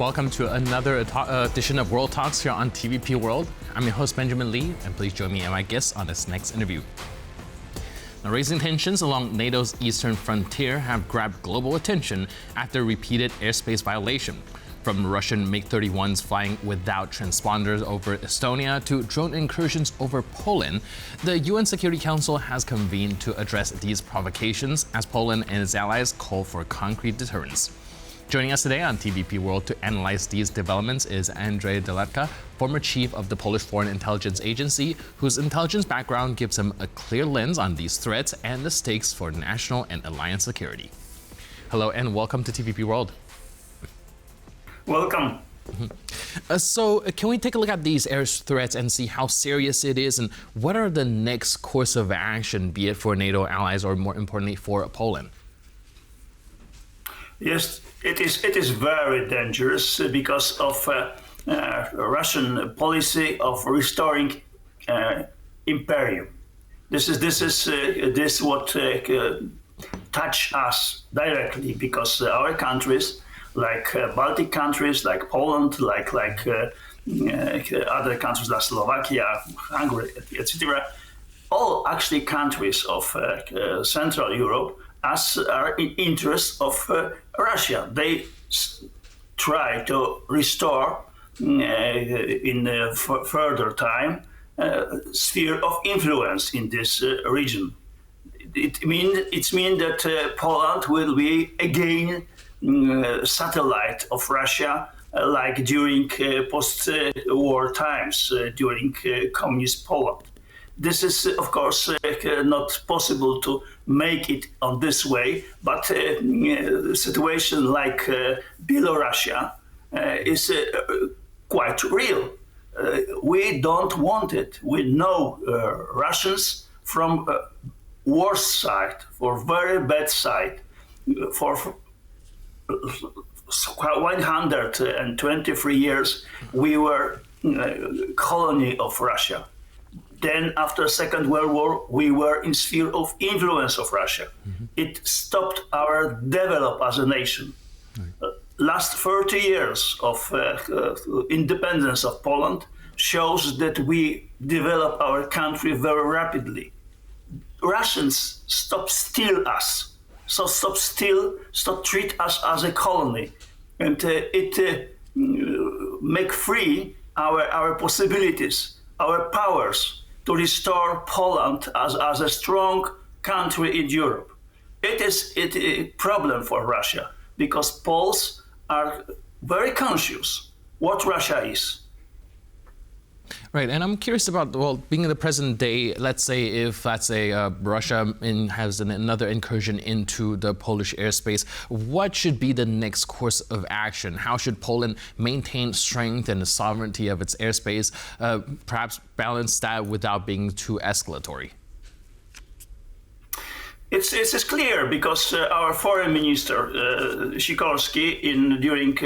Welcome to another edition of World Talks here on TVP World. I'm your host, Benjamin Lee, and please join me and my guests on this next interview. Now, raising tensions along NATO's eastern frontier have grabbed global attention after repeated airspace violation. From Russian MiG-31s flying without transponders over Estonia to drone incursions over Poland, the UN Security Council has convened to address these provocations as Poland and its allies call for concrete deterrence. Joining us today on TVP World to analyze these developments is Andrzej Derlatka, former chief of the Polish Foreign Intelligence Agency, whose intelligence background gives him a clear lens on these threats and the stakes for national and alliance security. Hello and welcome to TVP World. Welcome. So can we take a look at these air threats and see how serious it is, and what are the next course of action, be it for NATO allies or more importantly for Poland? Yes, it is very dangerous because of Russian policy of restoring imperial. This what touch us directly, because our countries, like Baltic countries, like Poland, like other countries like Slovakia, Hungary, etc., all actually countries of Central Europe are in interest of Russia. They try to restore in further time sphere of influence in this region. It means that Poland will be again satellite of Russia, like during post-war times, during communist Poland. This is, of course, not possible to make it on this way, but a situation like Belarus is quite real. We don't want it. We know Russians from worst side, for very bad side, for 123 years we were colony of Russia. Then after Second World War we were in sphere of influence of Russia. Mm-hmm. It stopped our develop as a nation. Right. Last 30 years of independence of Poland shows that we develop our country very rapidly. Russians stop steal us. So stop treat us as a colony, and it make free our possibilities, our powers to restore Poland as a strong country in Europe. It is a problem for Russia because Poles are very conscious what Russia is. Right, and I'm curious about, well, being in the present day, let's say if, Russia has another incursion into the Polish airspace, what should be the next course of action? How should Poland maintain strength and the sovereignty of its airspace, perhaps balance that without being too escalatory? It's clear because our foreign minister, Sikorski, during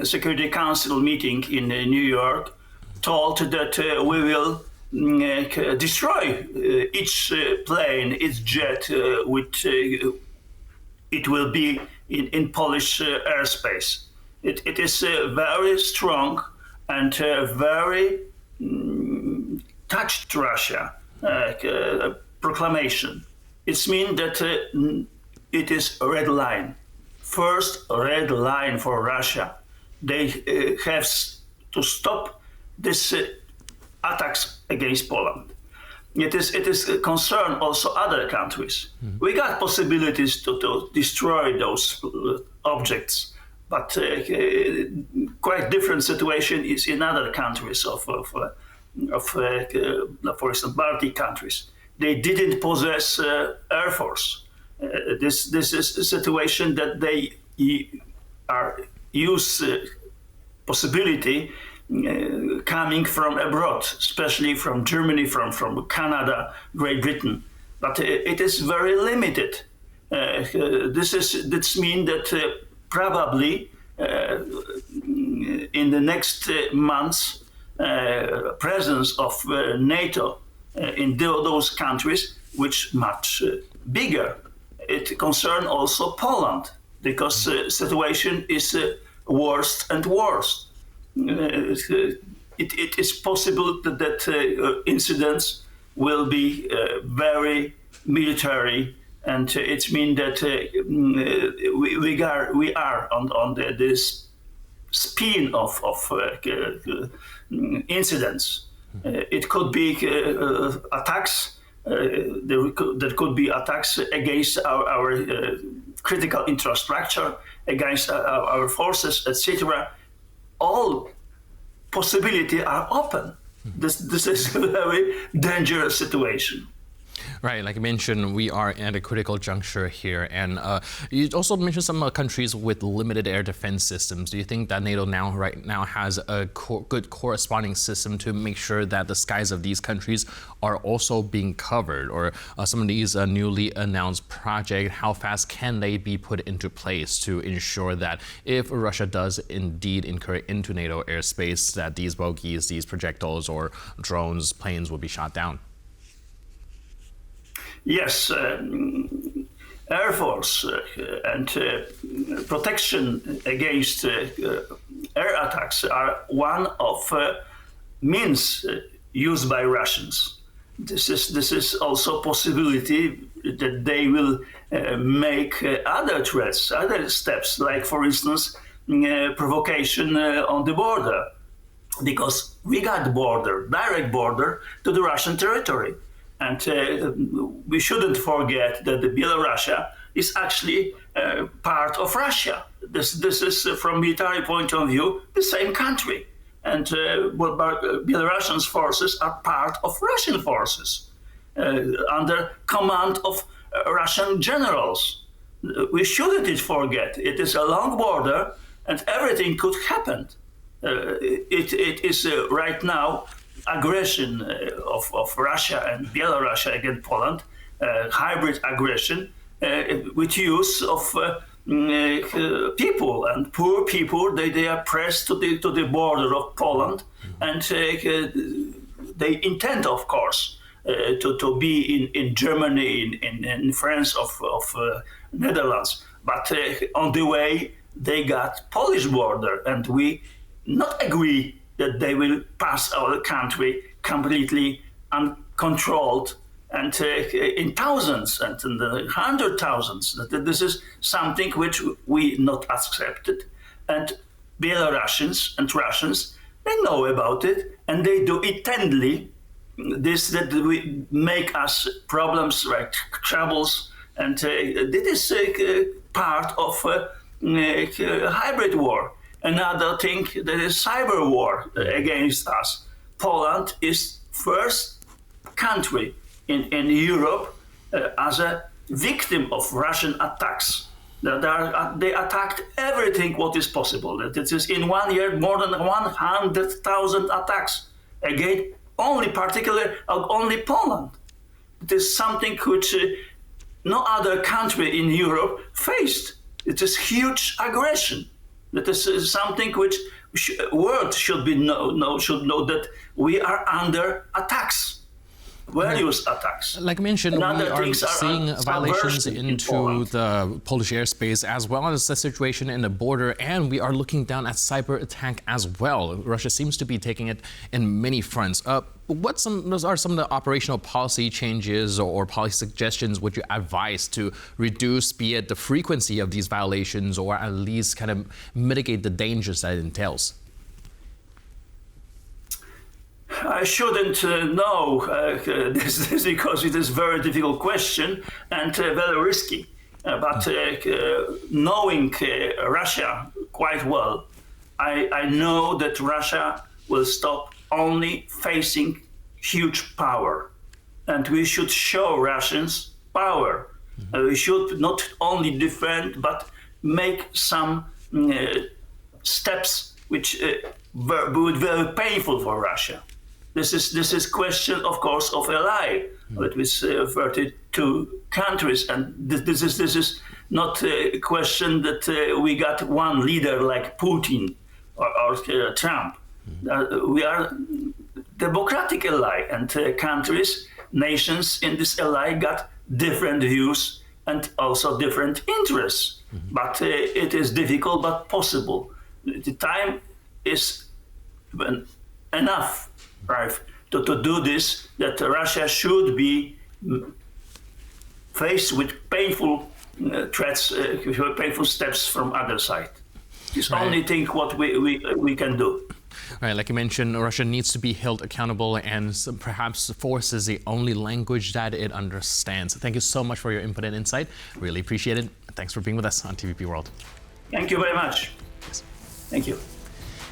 Security Council meeting in New York, told that we will destroy each plane, each jet, which it will be in Polish airspace. It is very strong and very touched Russia proclamation. It means that it is a red line. First red line for Russia. They have to stop this attacks against Poland. It is a concern also other countries. Mm-hmm. We got possibilities to destroy those objects, but quite different situation is in other countries for instance, Baltic countries. They didn't possess air force. This is a situation that they are use possibility coming from abroad, especially from Germany, from Canada, Great Britain, but it is very limited. This means that probably in the next months, presence of NATO in those countries, which much bigger. It concerns also Poland, because situation is worse and worse. It is possible that incidents will be very military, and it means that we are on this spin of incidents. It could be attacks. There could be attacks against our critical infrastructure, against our forces, etc. All possibilities are open. This is a very dangerous situation. Right, like you mentioned, we are at a critical juncture here, and you also mentioned some countries with limited air defense systems. Do you think that NATO right now has a good corresponding system to make sure that the skies of these countries are also being covered? Or some of these newly announced projects, how fast can they be put into place to ensure that if Russia does indeed incur into NATO airspace, that these bogies, these projectiles or drones, planes will be shot down? Yes, Air Force and protection against air attacks are one of means used by Russians. This is also a possibility that they will make other threats, other steps, like, for instance, provocation on the border, because we got the border, direct border to the Russian territory. And we shouldn't forget that the Belarusia is actually part of Russia. This is, from military point of view, the same country. And Belarusian forces are part of Russian forces, under command of Russian generals. We shouldn't forget, it is a long border and everything could happen. It is right now aggression of Russia and Belarus against Poland, hybrid aggression with use of people, and poor people. They are pressed to the border of Poland, and they intend, of course, to be in Germany, in France, of Netherlands. But on the way, they got Polish border, and we not agree that they will pass our country completely uncontrolled and in thousands and in the 100,000s. This is something which we not accepted. And Belarusians and Russians, they know about it, and they do intently this, that we make us problems, like troubles, and this is part of hybrid war. Another thing, there is cyber war against us. Poland is first country in Europe as a victim of Russian attacks. They attacked everything what is possible. It is in 1 year more than 100,000 attacks against only Poland. It is something which no other country in Europe faced. It is huge aggression. That is something which world should know that we are under attacks, various attacks. Like mentioned, we are seeing violations into the Polish airspace, as well as the situation in the border, and we are looking down at cyber attack as well. Russia seems to be taking it in many fronts. What are some of the operational policy changes or policy suggestions would you advise to reduce, be it the frequency of these violations, or at least kind of mitigate the dangers that it entails? I shouldn't know this because it is a very difficult question and very risky. But knowing Russia quite well, I know that Russia will stop only facing huge power. And we should show Russians power. We should not only defend, but make some steps which would be very painful for Russia. This is question, of course, of ally with 32 countries, and this is not a question that we got one leader like Putin or Trump. We are democratic ally, and countries, nations in this ally got different views and also different interests. But it is difficult but possible. the time is enough, right, to do this, that Russia should be faced with painful threats, painful steps from other side. It's the only thing what we can do. Right, like you mentioned, Russia needs to be held accountable, and perhaps force is the only language that it understands. Thank you so much for your input and insight. Really appreciate it. Thanks for being with us on TVP World. Thank you very much. Yes. Thank you.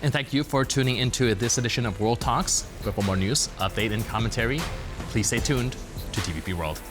And thank you for tuning into this edition of World Talks. But for more news, update, and commentary, please stay tuned to TVP World.